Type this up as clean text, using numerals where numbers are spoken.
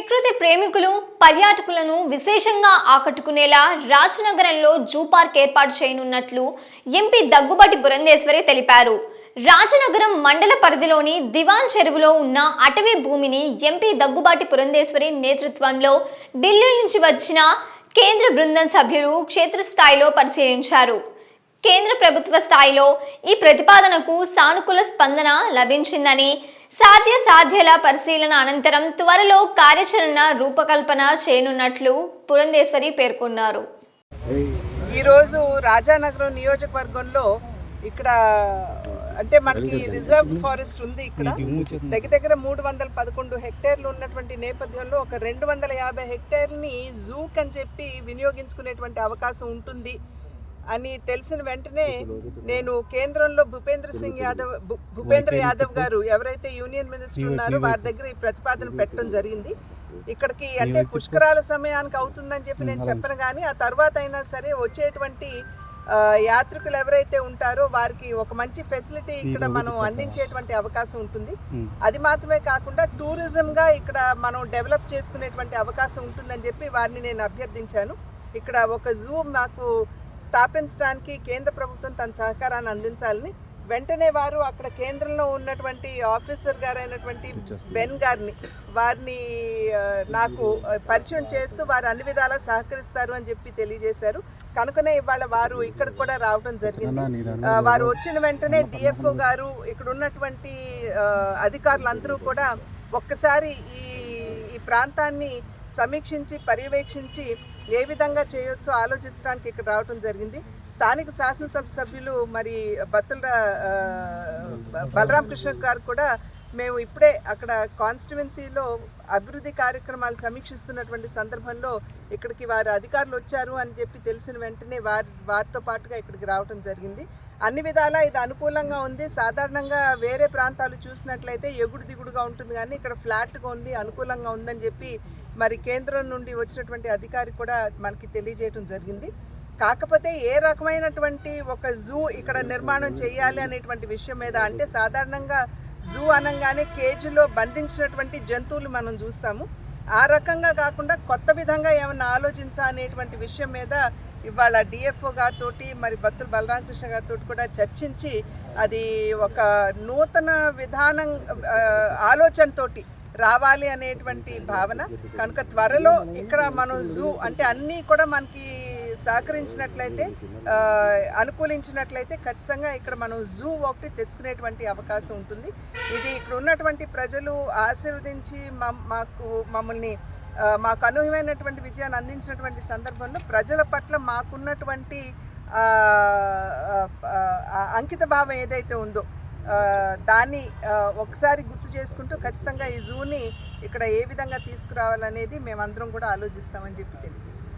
ప్రకృతి ప్రేమికులు పర్యాటకులను విశేషంగా ఆకట్టుకునేలా రాజనగరంలో జూ పార్క్ ఏర్పాటు చేయనున్నట్లు ఎంపీ దగ్గుబాటి పురంధేశ్వరి తెలిపారు. రాజనగరం మండల పరిధిలోని దివాన్ చెరువులో ఉన్న అటవీ భూమిని ఎంపీ దగ్గుబాటి పురంధేశ్వరి నేతృత్వంలో ఢిల్లీ నుంచి వచ్చిన కేంద్ర బృందం సభ్యులు క్షేత్రస్థాయిలో పరిశీలించారు. కేంద్ర ప్రభుత్వ స్థాయిలో ఈ ప్రతిపాదనకు సానుకూల స్పందన లభించిందని, సాధ్యాల పరిశీలన అనంతరం త్వరలో కార్యాచరణ రూపకల్పన చేయనున్నట్లు పురంధేశ్వరి పేర్కొన్నారు. ఈరోజు రాజానగరం నియోజకవర్గంలో ఇక్కడ అంటే మనకి రిజర్వ్ ఫారెస్ట్ ఉంది. ఇక్కడ దగ్గర 311 హెక్టేర్లు ఉన్నటువంటి నేపథ్యంలో ఒక 250 హెక్టేర్ని జూక్ అని చెప్పి వినియోగించుకునేటువంటి అవకాశం ఉంటుంది అని తెలిసిన వెంటనే నేను కేంద్రంలో భూపేంద్ర యాదవ్ గారు ఎవరైతే యూనియన్ మినిస్టర్ ఉన్నారో వారి దగ్గర ఈ ప్రతిపాదన పెట్టడం జరిగింది. ఇక్కడికి అంటే పుష్కరాల సమయానికి అవుతుందని చెప్పి నేను చెప్పను, కానీ ఆ తర్వాత అయినా సరే వచ్చేటువంటి యాత్రికులు ఎవరైతే ఉంటారో వారికి ఒక మంచి ఫెసిలిటీ ఇక్కడ మనం అందించేటువంటి అవకాశం ఉంటుంది. అది మాత్రమే కాకుండా టూరిజంగా ఇక్కడ మనం డెవలప్ చేసుకునేటువంటి అవకాశం ఉంటుందని చెప్పి వారిని నేను అభ్యర్థించాను. ఇక్కడ ఒక జూ మాకు స్థాపించడానికి కేంద్ర ప్రభుత్వం తన సహకారాన్ని అందించాలని వెంటనే వారు అక్కడ కేంద్రంలో ఉన్నటువంటి ఆఫీసర్ గారైనటువంటి బెన్ వారిని నాకు పరిచయం చేస్తూ వారు అన్ని విధాలా సహకరిస్తారు అని చెప్పి తెలియజేశారు. కనుకనే ఇవాళ వారు ఇక్కడ కూడా రావడం జరిగింది. వారు వచ్చిన వెంటనే డిఎఫ్ఓ గారు ఇక్కడ ఉన్నటువంటి అధికారులందరూ కూడా ఒక్కసారి ఈ ప్రాంతాన్ని సమీక్షించి పర్యవేక్షించి ఏ విధంగా చేయొచ్చో ఆలోచించడానికి ఇక్కడ రావడం జరిగింది. స్థానిక శాసనసభ సభ్యులు మరి బత్తుల బలరామకృష్ణ గారు కూడా మేము ఇప్పుడే అక్కడ కాన్స్టిట్యువెన్సీలో అభివృద్ధి కార్యక్రమాలు సమీక్షిస్తున్నటువంటి సందర్భంలో ఇక్కడికి వారి అధికారులు వచ్చారు అని చెప్పి తెలిసిన వెంటనే వారితో పాటుగా ఇక్కడికి రావడం జరిగింది. అన్ని విధాలా ఇది అనుకూలంగా ఉంది. సాధారణంగా వేరే ప్రాంతాలు చూసినట్లయితే ఎగుడు దిగుడుగా ఉంటుంది, కానీ ఇక్కడ ఫ్లాట్గా ఉంది, అనుకూలంగా ఉందని చెప్పి మరి కేంద్రం నుండి వచ్చినటువంటి అధికారి కూడా మనకి తెలియజేయడం జరిగింది. కాకపోతే ఏ రకమైనటువంటి ఒక జూ ఇక్కడ నిర్మాణం చేయాలి అనేటువంటి విషయం మీద, అంటే సాధారణంగా జూ అనగానే కేజీలో బంధించినటువంటి జంతువులు మనం చూస్తాము. ఆ రకంగా కాకుండా కొత్త విధంగా ఏమన్నా ఆలోచించా అనేటువంటి విషయం మీద ఇవాళ డిఎఫ్ఓ గారితో మరి బత్తుల బలరామకృష్ణ గారితో కూడా చర్చించి అది ఒక నూతన విధానం ఆలోచనతోటి రావాలి అనేటువంటి భావన. కనుక త్వరలో ఇక్కడ మనం జూ అంటే అన్నీ కూడా మనకి సహకరించినట్లయితే అనుకూలించినట్లయితే ఖచ్చితంగా ఇక్కడ మనం జూ ఒకటి తెచ్చుకునేటువంటి అవకాశం ఉంటుంది. ఇది ఇక్కడ ఉన్నటువంటి ప్రజలు ఆశీర్వదించి మమ్మల్ని మాకు అనూహ్యమైనటువంటి విజయాన్ని అందించినటువంటి సందర్భంలో ప్రజల పట్ల మాకున్నటువంటి అంకిత భావం ఏదైతే ఉందో దాన్ని ఒకసారి గుర్తు చేసుకుంటూ ఖచ్చితంగా ఈ జూని ఇక్కడ ఏ విధంగా తీసుకురావాలనేది మేమందరం కూడా ఆలోచిస్తామని చెప్పి తెలియజేస్తాం.